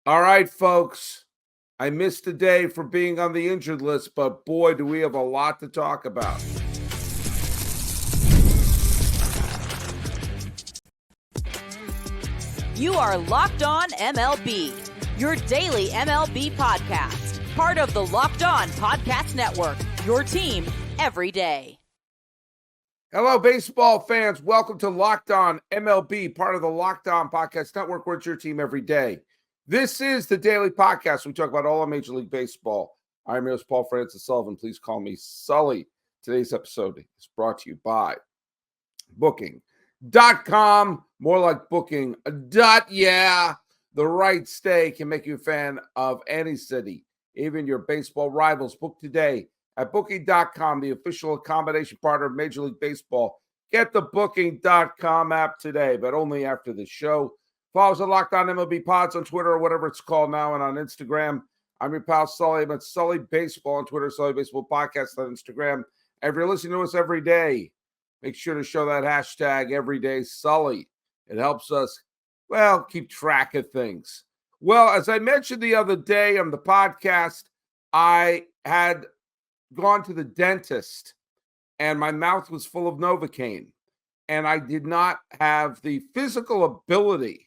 All right, folks. I missed a day for being on the injured list, but boy, do we have a lot to talk about. You are Locked On MLB, your daily MLB podcast, part of the Locked On Podcast Network, your team every day. Hello, baseball fans. Welcome to Locked On MLB, part of the Locked On Podcast Network, where it's your team every day. This is the daily podcast. We talk about all of Major League Baseball. I'm your host, Paul Francis Sullivan. Please call me Sully. Today's episode is brought to you by Booking.com. More like booking. Yeah. The right stay can make you a fan of any city, even your baseball rivals. Book today at Booking.com, the official accommodation partner of Major League Baseball. Get the Booking.com app today, but only after the show. Follow us at Locked On MLB Pods on Twitter or whatever it's called now, and on Instagram. I'm your pal Sully. I'm at Sully Baseball on Twitter, Sully Baseball Podcast on Instagram. And if you're listening to us every day, make sure to show that hashtag Everyday Sully. It helps us, keep track of things. Well, as I mentioned the other day on the podcast, I had gone to the dentist and my mouth was full of Novocaine. And I did not have the physical ability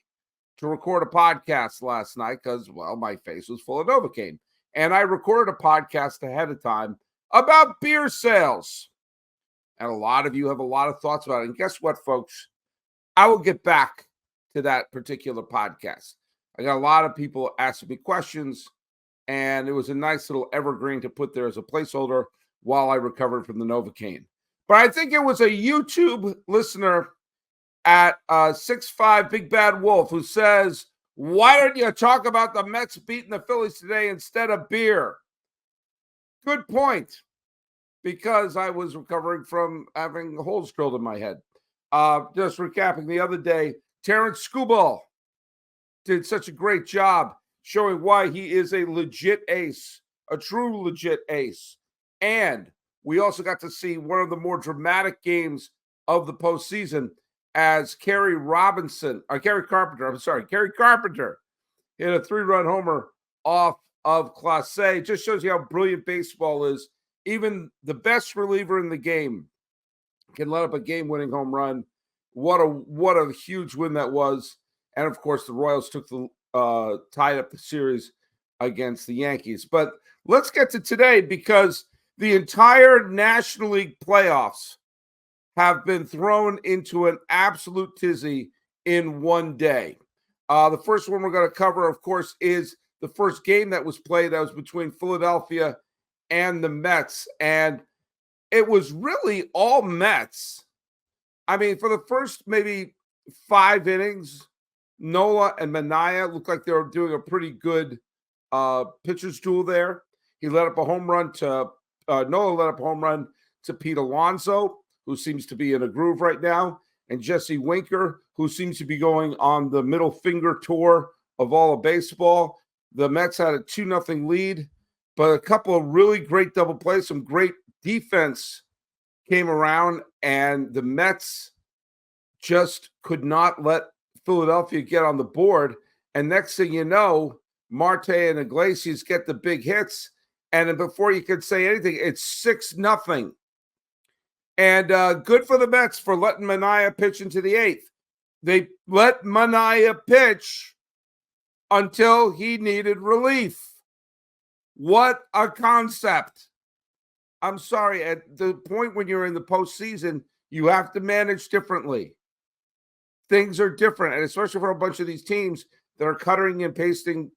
to record a podcast last night because, my face was full of Novocaine. And I recorded a podcast ahead of time about beer sales. And a lot of you have a lot of thoughts about it. And guess what, folks? I will get back to that particular podcast. I got a lot of people asking me questions, and it was a nice little evergreen to put there as a placeholder while I recovered from the Novocaine. But I think it was a YouTube listener at 6'5" Big Bad Wolf who says, why don't you talk about the Mets beating the Phillies today instead of beer? Good point, because I was recovering from having holes drilled in my head. Just recapping, the other day, Terrence Skubal did such a great job showing why he is a legit ace, a true legit ace. And we also got to see one of the more dramatic games of the postseason as Kerry Carpenter hit a 3-run homer off of Clase. Just shows you how brilliant baseball is. Even the best reliever in the game can let up a game-winning home run. What a huge win that was. And, of course, the Royals tied up the series against the Yankees. But let's get to today, because the entire National League playoffs have been thrown into an absolute tizzy in one day. The first one we're going to cover, of course, is the first game that was played. That was between Philadelphia and the Mets. And it was really all Mets. I mean, for the first maybe 5 innings, Nola and Manaea looked like they were doing a pretty good pitcher's duel there. Nola let up a home run to Pete Alonso, who seems to be in a groove right now, and Jesse Winker, who seems to be going on the middle finger tour of all of baseball. The Mets had a 2-0 lead, but a couple of really great double plays, some great defense came around, and the Mets just could not let Philadelphia get on the board. And next thing you know, Marte and Iglesias get the big hits, and then before you could say anything, it's 6-0. And good for the Mets for letting Manaea pitch into the 8th. They let Manaea pitch until he needed relief. What a concept. I'm sorry, at the point when you're in the postseason, you have to manage differently. Things are different, and especially for a bunch of these teams that are cutting and pasting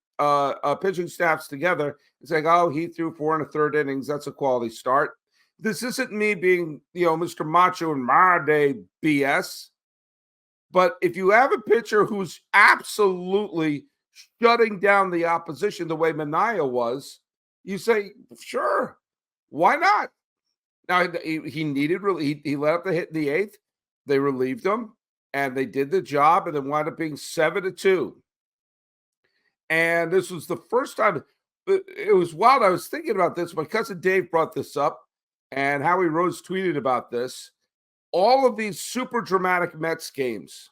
pitching staffs together. It's like, he threw 4 1/3 innings. That's a quality start. This isn't me being, Mr. Macho in my day BS. But if you have a pitcher who's absolutely shutting down the opposition the way Manaea was, you say, sure, why not? Now, he needed relief. He let up the hit in the 8th. They relieved him, and they did the job, and it wound up being 7-2. And this was the first time. It was wild. I was thinking about this. My cousin Dave brought this up, and Howie Rose tweeted about this. All of these super dramatic Mets games,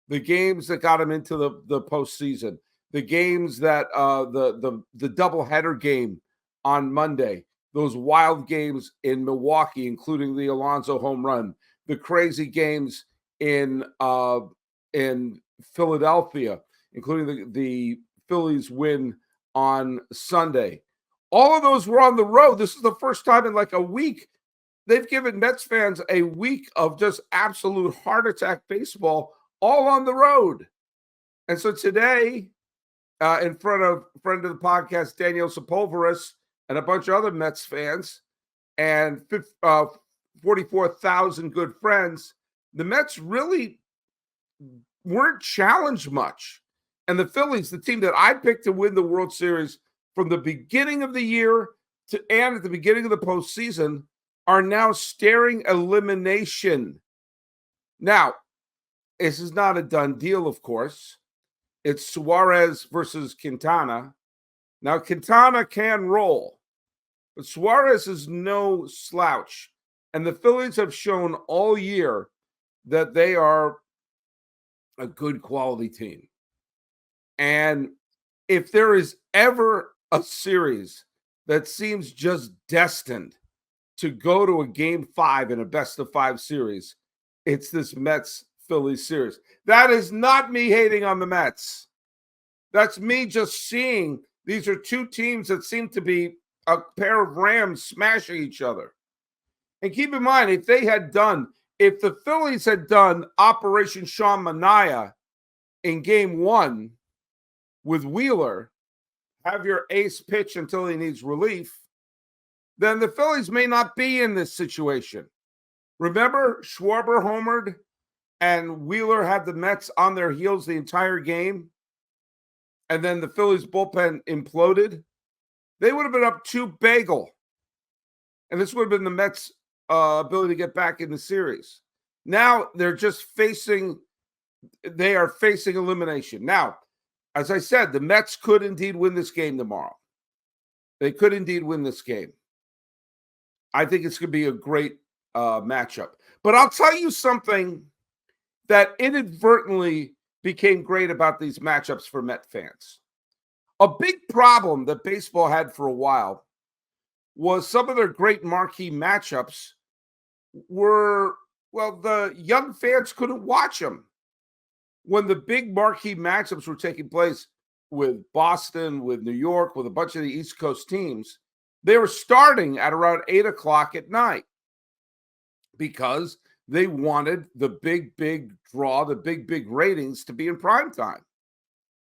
the games that got him into the postseason, the games that the doubleheader game on Monday, those wild games in Milwaukee, including the Alonso home run, the crazy games in Philadelphia, including the Phillies win on Sunday. All of those were on the road. This is the first time in like a week they've given Mets fans a week of just absolute heart attack baseball, all on the road. And so today, in front of friend of the podcast, Daniel Sepulveris, and a bunch of other Mets fans, and 44,000 good friends, the Mets really weren't challenged much. And the Phillies, the team that I picked to win the World Series from the beginning of the year and at the beginning of the postseason, are now staring elimination. Now, this is not a done deal, of course. It's Suarez versus Quintana. Now, Quintana can roll, but Suarez is no slouch. And the Phillies have shown all year that they are a good quality team. And if there is ever a series that seems just destined to go to a game 5 in a best of 5 series, it's this Mets-Phillies series. That is not me hating on the Mets. That's me just seeing these are two teams that seem to be a pair of rams smashing each other. And keep in mind, if the Phillies had done Operation Sean Mania in game 1 with Wheeler, have your ace pitch until he needs relief, then the Phillies may not be in this situation. Remember, Schwarber homered and Wheeler had the Mets on their heels the entire game, and then the Phillies bullpen imploded? They would have been up 2-bagel, and this would have been the Mets' ability to get back in the series. Now they're just facing elimination. Now, as I said, the Mets could indeed win this game tomorrow. They could indeed win this game. I think it's going to be a great matchup. But I'll tell you something that inadvertently became great about these matchups for Met fans. A big problem that baseball had for a while was some of their great marquee matchups were, well, the young fans couldn't watch them. When the big marquee matchups were taking place with Boston, with New York, with a bunch of the East Coast teams, they were starting at around 8 o'clock at night because they wanted the big draw, the big ratings to be in prime time.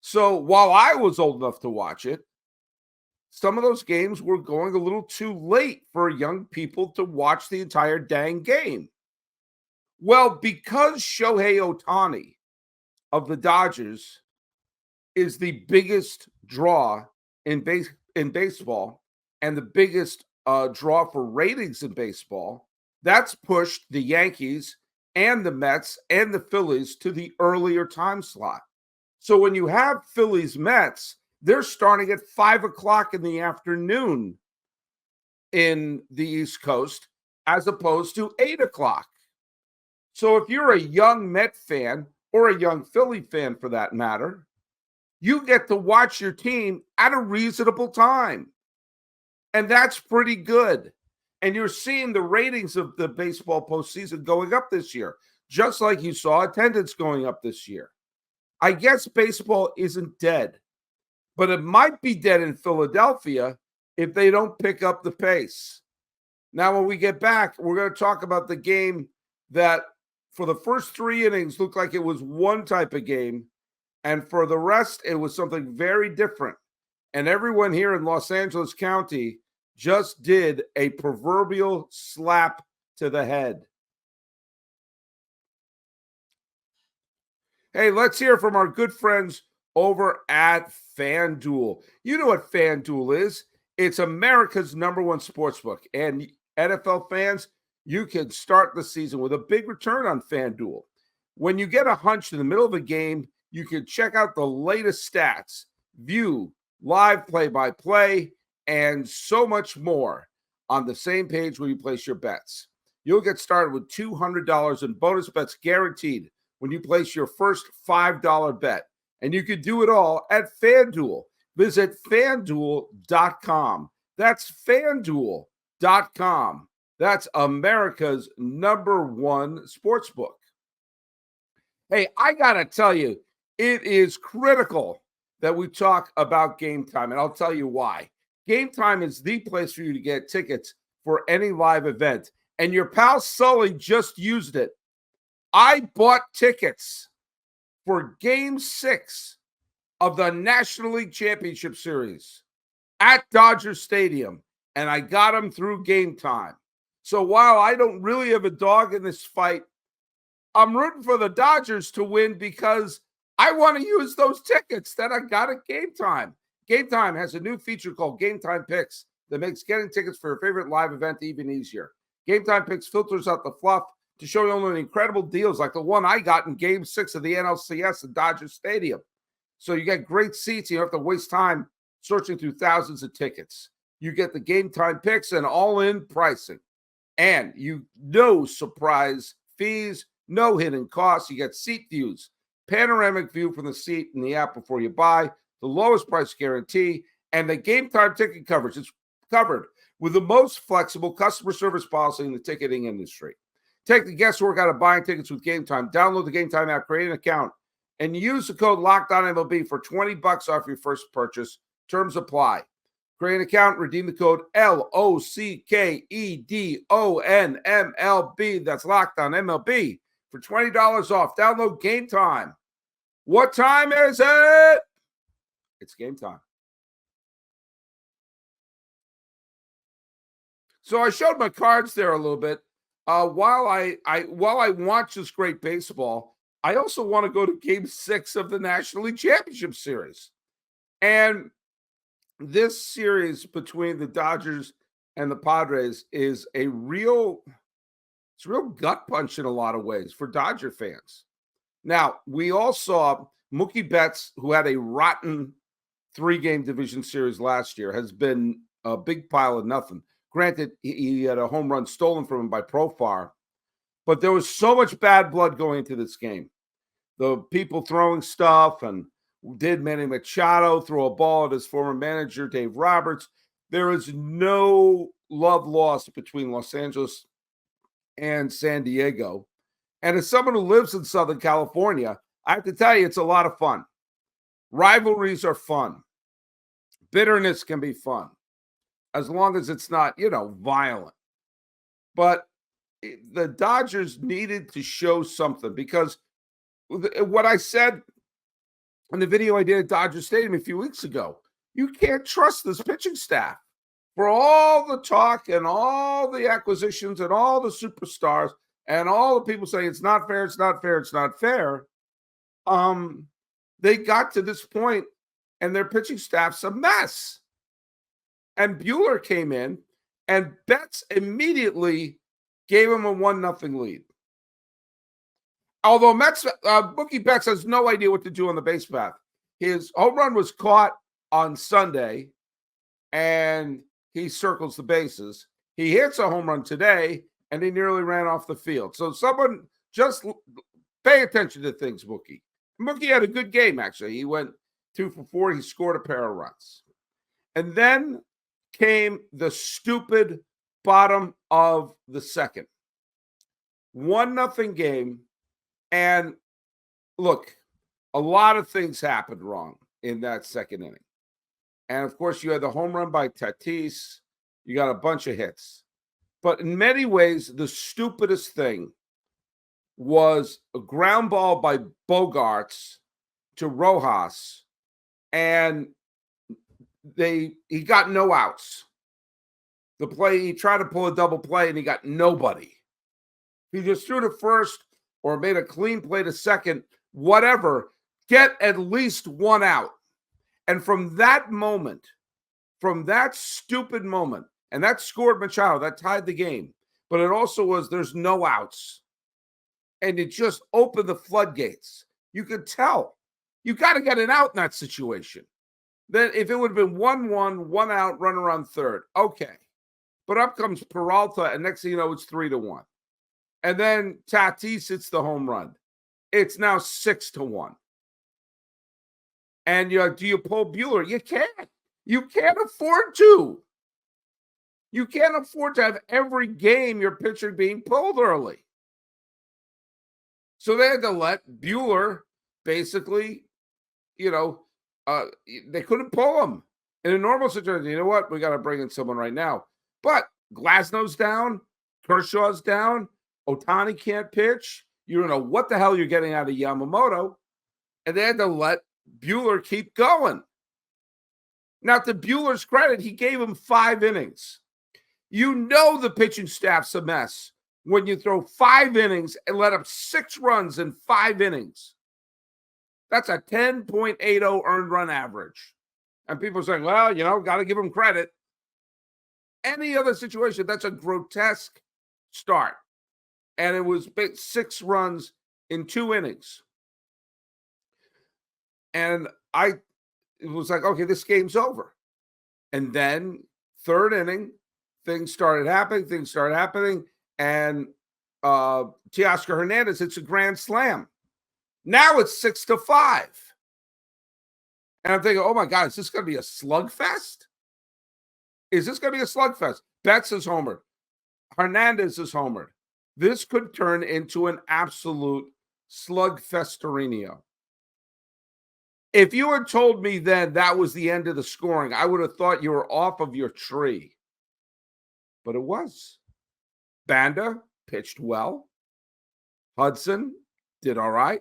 So while I was old enough to watch it, some of those games were going a little too late for young people to watch the entire dang game. Well, because Shohei Ohtani of the Dodgers is the biggest draw in baseball and the biggest draw for ratings in baseball, that's pushed the Yankees and the Mets and the Phillies to the earlier time slot. So when you have Phillies Mets, they're starting at 5 o'clock in the afternoon in the East Coast as opposed to 8 o'clock. So if you're a young Met fan or a young Philly fan for that matter, you get to watch your team at a reasonable time. And that's pretty good. And you're seeing the ratings of the baseball postseason going up this year, just like you saw attendance going up this year. I guess baseball isn't dead, but it might be dead in Philadelphia if they don't pick up the pace. Now, when we get back, we're going to talk about the game that for the first 3 innings looked like it was one type of game, and for the rest, it was something very different. And everyone here in Los Angeles County just did a proverbial slap to the head. Hey, let's hear from our good friends over at FanDuel. You know what FanDuel is. It's America's #1 sportsbook. And NFL fans, you can start the season with a big return on FanDuel. When you get a hunch in the middle of a game, you can check out the latest stats, view live play-by-play, and so much more on the same page where you place your bets. You'll get started with $200 in bonus bets guaranteed when you place your first $5 bet. And you can do it all at FanDuel. Visit FanDuel.com. That's FanDuel.com. That's America's #1 sportsbook. Hey, I got to tell you, it is critical that we talk about Gametime, and I'll tell you why. Gametime is the place for you to get tickets for any live event, and your pal Sully just used it. I bought tickets for Game 6 of the National League Championship Series at Dodger Stadium, and I got them through Gametime. So while I don't really have a dog in this fight, I'm rooting for the Dodgers to win because I want to use those tickets that I got at Gametime. Gametime has a new feature called Gametime Picks that makes getting tickets for your favorite live event even easier. Gametime Picks filters out the fluff to show you only incredible deals like the one I got in Game 6 of the NLCS at Dodger Stadium. So you get great seats. You don't have to waste time searching through thousands of tickets. You get the Gametime Picks and all-in pricing. And no surprise fees, no hidden costs. You get seat views, panoramic view from the seat in the app before you buy, the lowest price guarantee, and the Gametime ticket coverage. It's covered with the most flexible customer service policy in the ticketing industry. Take the guesswork out of buying tickets with Gametime. Download the Gametime app, create an account, and use the code LOCKEDONMLB for $20 off your first purchase. Terms apply. Create an account, redeem the code LOCKEDONMLB. That's LOCKEDONMLB for $20 off. Download Gametime. What time is it? It's Gametime. So I showed my cards there a little bit. While I watch this great baseball, I also want to go to Game 6 of the National League Championship Series. And this series between the Dodgers and the Padres is a real gut punch in a lot of ways for Dodger fans. Now, we all saw Mookie Betts, who had a rotten 3-game division series last year, has been a big pile of nothing. Granted, he had a home run stolen from him by Profar, but there was so much bad blood going into this game. The people throwing stuff, and did Manny Machado throw a ball at his former manager, Dave Roberts? There is no love lost between Los Angeles and San Diego. And as someone who lives in Southern California, I have to tell you, it's a lot of fun. Rivalries are fun. Bitterness can be fun, as long as it's not, violent. But the Dodgers needed to show something, because what I said in the video I did at Dodger Stadium a few weeks ago, you can't trust this pitching staff. For all the talk and all the acquisitions and all the superstars and all the people saying it's not fair, it's not fair, it's not fair, they got to this point and their pitching staff's a mess. And Buehler came in, and Betts immediately gave him a 1-0 lead. Although Mookie Betts has no idea what to do on the base path. His home run was caught on Sunday, and he circles the bases. He hits a home run today, and he nearly ran off the field. So someone just pay attention to things, Mookie. Mookie had a good game, actually. He went 2 for 4. He scored a pair of runs. And then came the stupid bottom of the second. 1-0 game. And look, a lot of things happened wrong in that second inning. And of course, you had the home run by Tatis. You got a bunch of hits. But in many ways, the stupidest thing was a ground ball by Bogarts to Rojas. And he got no outs. The play, he tried to pull a double play, and he got nobody. He just threw to first or made a clean play to second, whatever, get at least one out. And from that moment, from that stupid moment, and that scored Machado, that tied the game, but it also was there's no outs. And it just opened the floodgates. You could tell. You got to get an out in that situation. Then if it would have been 1-1, 1 out, runner on third, okay. But up comes Peralta, and next thing you know, it's 3-1. And then Tatis hits the home run. It's now 6-1. And you're like, do you pull Buehler? You can't. You can't afford to. You can't afford to have every game your pitcher being pulled early. So they had to let Buehler basically, they couldn't pull him. In a normal situation, you know what? We got to bring in someone right now. But Glasnow's down, Kershaw's down, Ohtani can't pitch. You don't know what the hell you're getting out of Yamamoto. And they had to let Buehler keep going. Now, to Buehler's credit, he gave him 5 innings. You know the pitching staff's a mess when you throw 5 innings and let up 6 runs in 5 innings. That's a 10.80 earned run average. And people are saying, well, got to give him credit. Any other situation, that's a grotesque start. And it was 6 runs in 2 innings. And it was like, okay, this game's over. And then 3rd inning, things started happening. And Teoscar Hernandez hits a grand slam. Now it's 6-5. And I'm thinking, oh my God, is this going to be a slugfest? Betts is homered. Hernandez is homered. This could turn into an absolute slugfesterinio. If you had told me then that was the end of the scoring, I would have thought you were off of your tree. But it was. Banda pitched well. Hudson did all right.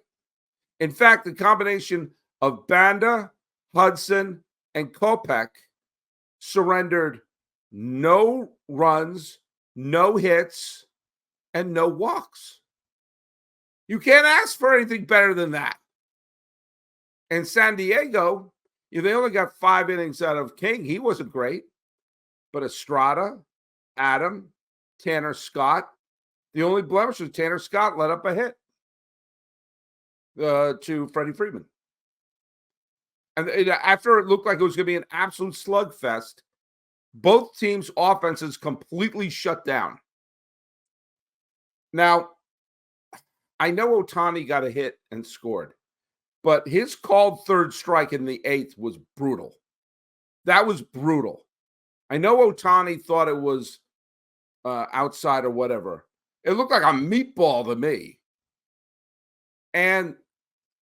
In fact, the combination of Banda, Hudson, and Kopech surrendered no runs, no hits, and no walks. You can't ask for anything better than that. And San Diego, they only got 5 innings out of King. He wasn't great. But Estrada, Adam, Tanner Scott, the only blemish was Tanner Scott let up a hit to Freddie Freeman. And after it looked like it was going to be an absolute slugfest, both teams' offenses completely shut down. Now, I know Ohtani got a hit and scored, but his called 3rd strike in the 8th was brutal. That was brutal. I know Ohtani thought it was outside or whatever. It looked like a meatball to me. And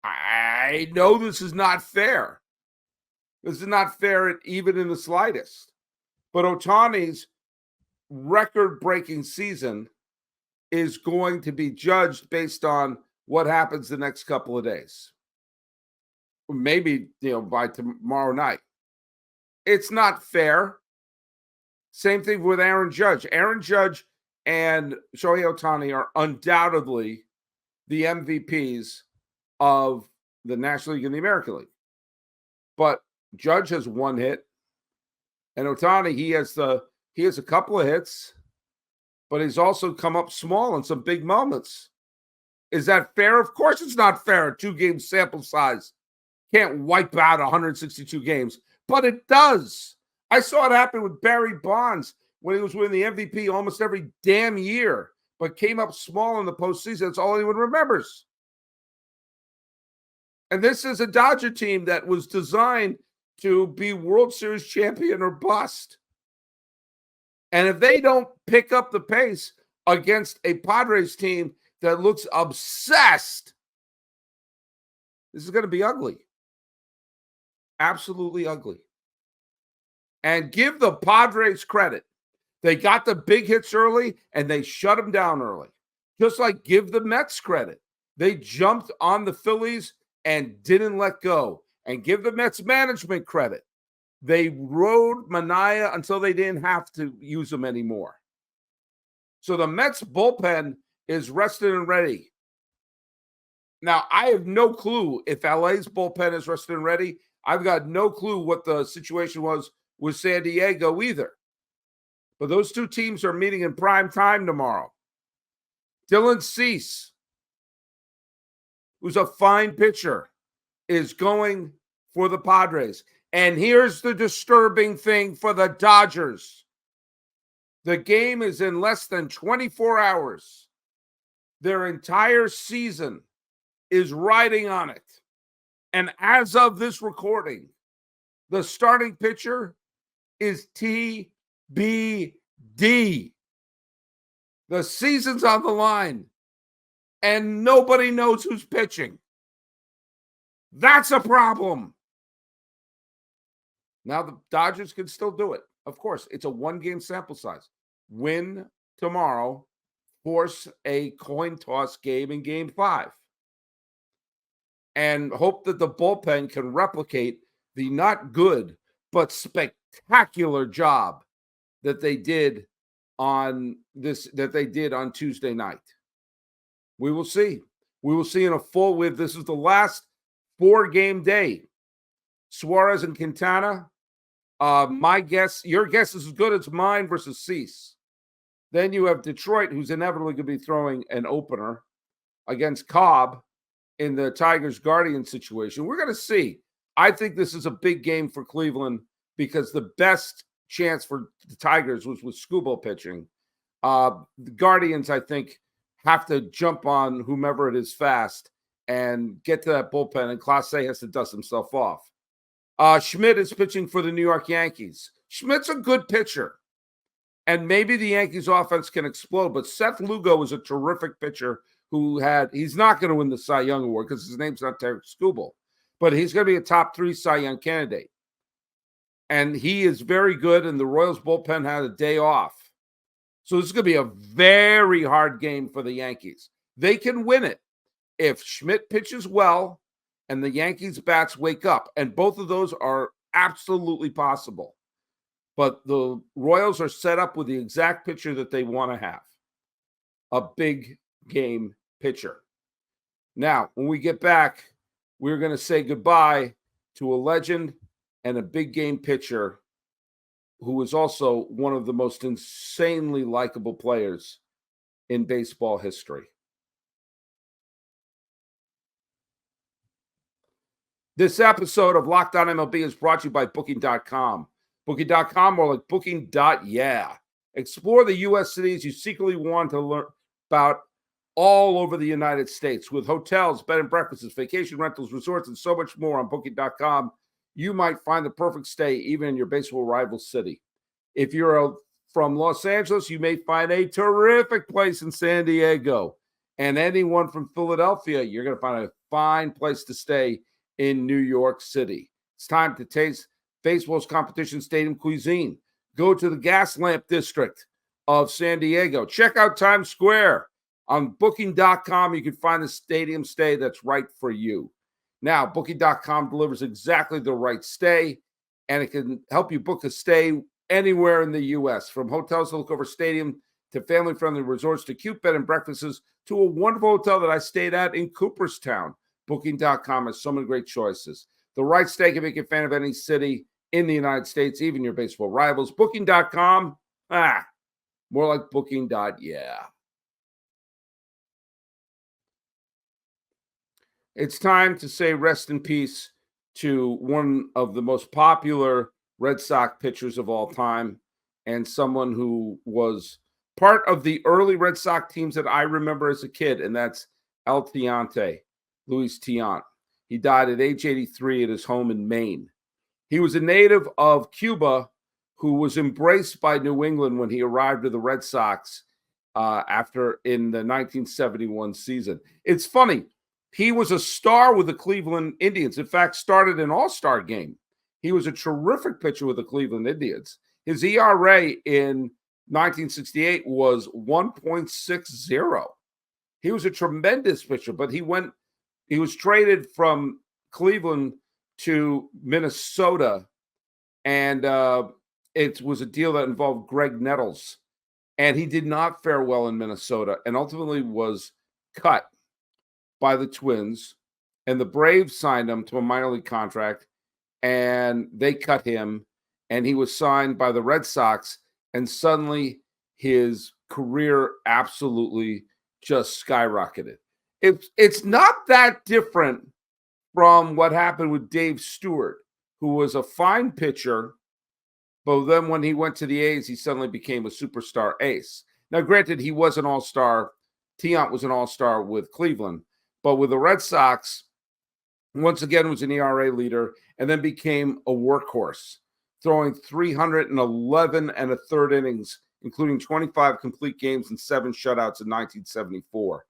I know this is not fair. This is not fair even in the slightest. But Ohtani's record-breaking season is going to be judged based on what happens the next couple of days. Maybe, by tomorrow night. It's not fair. Same thing with Aaron Judge. Aaron Judge and Shohei Ohtani are undoubtedly the MVPs of the National League and the American League. But Judge has 1 hit. And Ohtani, he has a couple of hits, but he's also come up small in some big moments. Is that fair? Of course it's not fair. A 2-game sample size can't wipe out 162 games, but it does. I saw it happen with Barry Bonds when he was winning the MVP almost every damn year, but came up small in the postseason. That's all anyone remembers. And this is a Dodger team that was designed to be World Series champion or bust. And if they don't pick up the pace against a Padres team that looks obsessed, this is going to be ugly. Absolutely ugly. And give the Padres credit. They got the big hits early and they shut them down early. Just like give the Mets credit. They jumped on the Phillies and didn't let go. And give the Mets management credit. They rode Manaea until they didn't have to use them anymore. So the Mets bullpen is rested and ready. Now, I have no clue if LA's bullpen is rested and ready. I've got no clue what the situation was with San Diego either. But those 2 teams are meeting in prime time tomorrow. Dylan Cease, who's a fine pitcher, is going for the Padres. And here's the disturbing thing for the Dodgers. The game is in less than 24 hours. Their entire season is riding on it. And as of this recording, the starting pitcher is TBD. The season's on the line, and nobody knows who's pitching. That's a problem. Now the Dodgers can still do it. Of course, it's a one-game sample size. Win tomorrow, force a coin toss game in Game 5. And hope that the bullpen can replicate the not good, but spectacular job that they did on Tuesday night. We will see. We will see in a full with. This is the last 4-game day. Suarez and Quintana. My guess, your guess is as good as mine versus Cease. Then you have Detroit, who's inevitably going to be throwing an opener against Cobb in the Tigers-Guardians situation. We're going to see. I think this is a big game for Cleveland because the best chance for the Tigers was with Skubal pitching. The Guardians, I think, have to jump on whomever it is fast and get to that bullpen, and Clase has to dust himself off. Schmidt is pitching for the New York Yankees. Schmidt's a good pitcher, and maybe the Yankees offense can explode, but Seth Lugo is a terrific pitcher he's not going to win the Cy Young Award because his name's not Tarik Skubal, but he's going to be a top 3 Cy Young candidate. And he is very good, and the Royals bullpen had a day off. So this is going to be a very hard game for the Yankees. They can win it if Schmidt pitches well and the Yankees bats wake up. And both of those are absolutely possible. But the Royals are set up with the exact pitcher that they want to have. A big game pitcher. Now, when we get back, we're going to say goodbye to a legend and a big game pitcher who is also one of the most insanely likable players in baseball history. This episode of Locked On MLB is brought to you by Booking.com. Booking.com, or like Booking.yeah. Explore the U.S. cities you secretly want to learn about all over the United States. With hotels, bed and breakfasts, vacation rentals, resorts, and so much more on Booking.com, you might find the perfect stay even in your baseball rival city. If you're from Los Angeles, you may find a terrific place in San Diego. And anyone from Philadelphia, you're going to find a fine place to stay in New York City. It's time to taste baseball's competition stadium cuisine. Go to the Gaslamp District of San Diego. Check out Times Square. On Booking.com, you can find the stadium stay that's right for you. Now, Booking.com delivers exactly the right stay, and it can help you book a stay anywhere in the U.S., from hotels to look over stadium to family-friendly resorts to cute bed and breakfasts to a wonderful hotel that I stayed at in Cooperstown. Booking.com has so many great choices. The right stay can make you a fan of any city in the United States, even your baseball rivals. Booking.com, more like Booking.yeah. It's time to say rest in peace to one of the most popular Red Sox pitchers of all time and someone who was part of the early Red Sox teams that I remember as a kid, and that's El Tiante, Luis Tiant. He died at age 83 at his home in Maine. He was a native of Cuba who was embraced by New England when he arrived to the Red Sox in the 1971 season. It's funny. He was a star with the Cleveland Indians. In fact, started an all-star game. He was a terrific pitcher with the Cleveland Indians. His ERA in 1968 was 1.60. He was a tremendous pitcher, but he was traded from Cleveland to Minnesota, and it was a deal that involved Greg Nettles, and he did not fare well in Minnesota and ultimately was cut by the Twins, and the Braves signed him to a minor league contract, and they cut him, and he was signed by the Red Sox, and suddenly his career absolutely just skyrocketed. It's not that different from what happened with Dave Stewart, who was a fine pitcher, but then when he went to the A's, he suddenly became a superstar ace. Now, granted, he was an all-star. Tiant was an all-star with Cleveland. But with the Red Sox, Once again was an ERA leader, and then became a workhorse, throwing 311 and a third innings, including 25 complete games and 7 shutouts in 1974.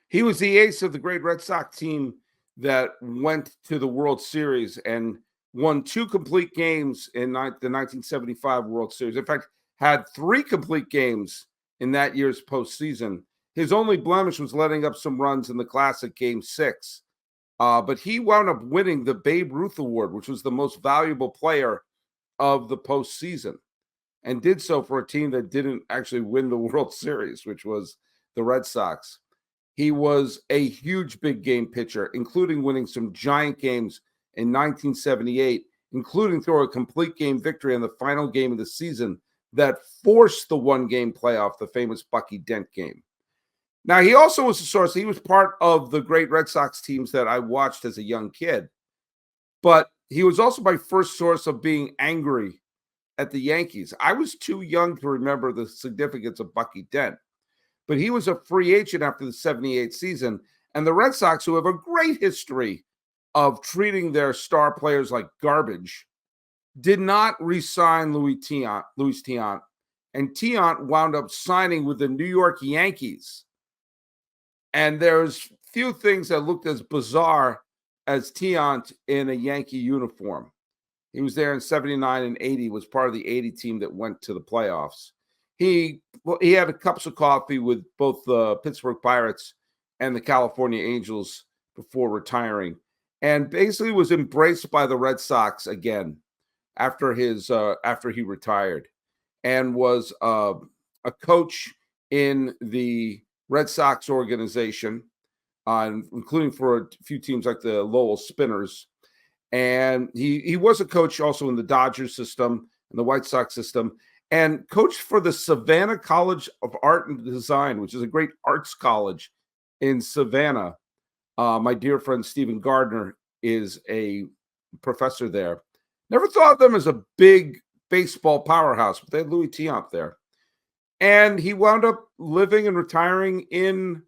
He was the ace of the great Red Sox team that went to the World Series and won 2 complete games in the 1975 World Series. In fact, had 3 complete games in that year's postseason. His only blemish was letting up some runs in the classic Game 6. But he wound up winning the Babe Ruth Award, which was the most valuable player of the postseason, and did so for a team that didn't actually win the World Series, which was the Red Sox. He was a huge big game pitcher, including winning some giant games in 1978, including throwing a complete game victory in the final game of the season that forced the one-game playoff, the famous Bucky Dent game. Now, he also was a source. He was part of the great Red Sox teams that I watched as a young kid. But he was also my first source of being angry at the Yankees. I was too young to remember the significance of Bucky Dent. But he was a free agent after the 78 season. And the Red Sox, who have a great history of treating their star players like garbage, did not re-sign Luis Tiant. And Tiant wound up signing with the New York Yankees. And there's few things that looked as bizarre as Tiant in a Yankee uniform. He was there in 79 and 80, was part of the 80 team that went to the playoffs. He had cups of coffee with both the Pittsburgh Pirates and the California Angels before retiring, and basically was embraced by the Red Sox again after he retired, and was a coach in the Red Sox organization, including for a few teams like the Lowell Spinners. And he was a coach also in the Dodgers system and the White Sox system, and coached for the Savannah College of Art and Design, which is a great arts college in Savannah. My dear friend Stephen Gardner is a professor there. Never thought of them as a big baseball powerhouse, but they had Luis Tiant there. And he wound up living and retiring in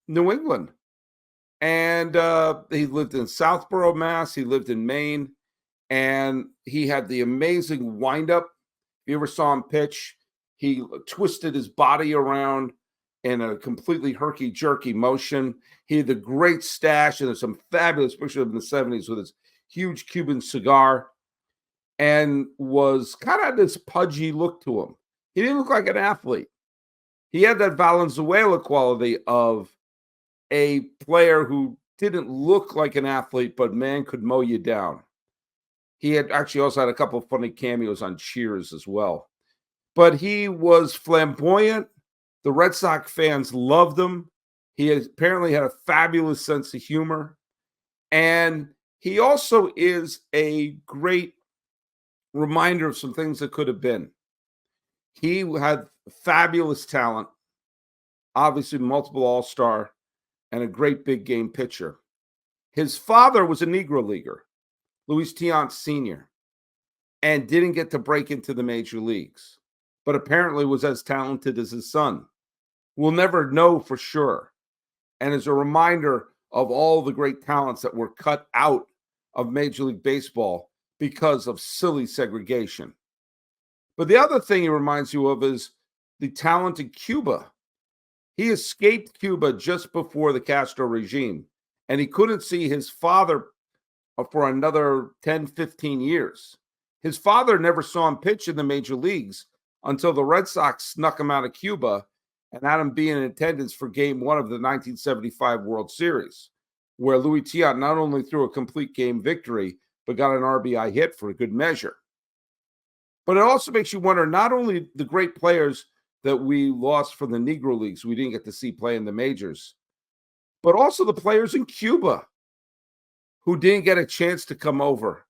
New England. And he lived in Southborough, Mass. He lived in Maine. And he had the amazing windup. If you ever saw him pitch, he twisted his body around in a completely herky-jerky motion. He had the great stash, and there's some fabulous pictures of him in the 70s with his huge Cuban cigar, and was kind of this pudgy look to him. He didn't look like an athlete. He had that Valenzuela quality of a player who didn't look like an athlete, but man could mow you down. He had actually also had a couple of funny cameos on Cheers as well. But he was flamboyant. The Red Sox fans loved him. He apparently had a fabulous sense of humor. And he also is a great reminder of some things that could have been. He had fabulous talent, obviously multiple All-Star, and a great big game pitcher. His father was a Negro leaguer, Luis Tiant Sr., and didn't get to break into the major leagues, but apparently was as talented as his son. We'll never know for sure. And as a reminder of all the great talents that were cut out of Major League Baseball because of silly segregation. But the other thing he reminds you of is the talent in Cuba. He escaped Cuba just before the Castro regime, and he couldn't see his father for another 10, 15 years. His father never saw him pitch in the major leagues until the Red Sox snuck him out of Cuba and had him be in attendance for Game 1 of the 1975 World Series, where Luis Tiant not only threw a complete game victory, but got an RBI hit for a good measure. But it also makes you wonder, not only the great players that we lost from the Negro Leagues, we didn't get to see play in the majors, but also the players in Cuba who didn't get a chance to come over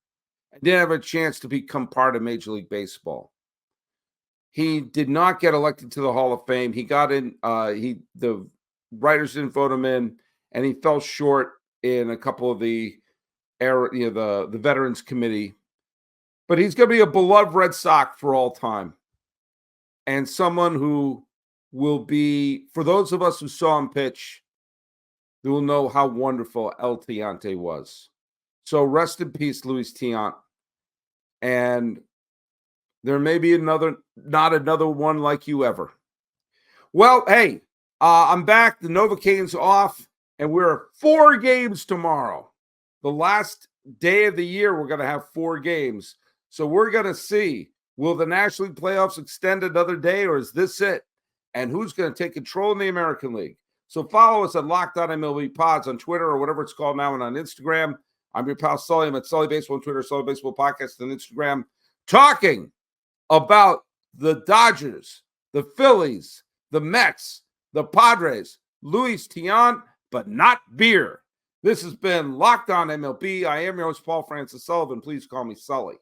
and didn't have a chance to become part of Major League Baseball. He did not get elected to the Hall of Fame. He got in, the writers didn't vote him in, and he fell short in a couple of the the Veterans Committee. But he's going to be a beloved Red Sox for all time, and someone who will be, for those of us who saw him pitch, they will know how wonderful El Tiante was. So rest in peace, Luis Tiant. And there may be not another one like you ever. Well, hey, I'm back. The Novocaine's off, and we're 4 games tomorrow. The last day of the year, we're going to have 4 games. So we're going to see, will the National League playoffs extend another day, or is this it? And who's going to take control in the American League? So follow us at Locked On MLB Pods on Twitter or whatever it's called now and on Instagram. I'm your pal Sully. I'm at Sully Baseball on Twitter, Sully Baseball Podcast on Instagram, talking about the Dodgers, the Phillies, the Mets, the Padres, Luis Tiant, but not beer. This has been Locked On MLB. I am your host, Paul Francis Sullivan. Please call me Sully.